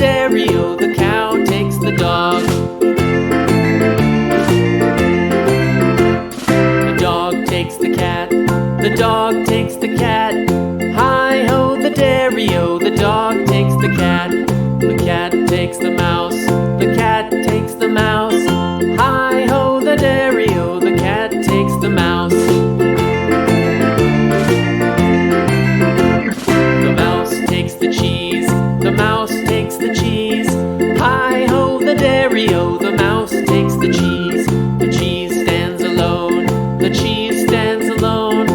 dairy-o, the cow takes the dog. The dog takes the cat, the dog takes the cat. Hi-ho, the dairy-o, the dog takes the cat. The cat takes the mouse, the cat takes the mouse. Hi-ho, the dairy-o, the cat takes the mouse. The mouse takes the cheese, the mouse takes the cheese. Hi-ho, the dairy-o, the mouse takes the cheese. The cheese stands alone, the cheese stands alone.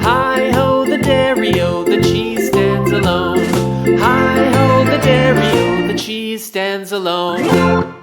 Hi-ho, the dairy-o, the cheese stands alone. Hi-ho, the dairy-o, the cheese stands alone.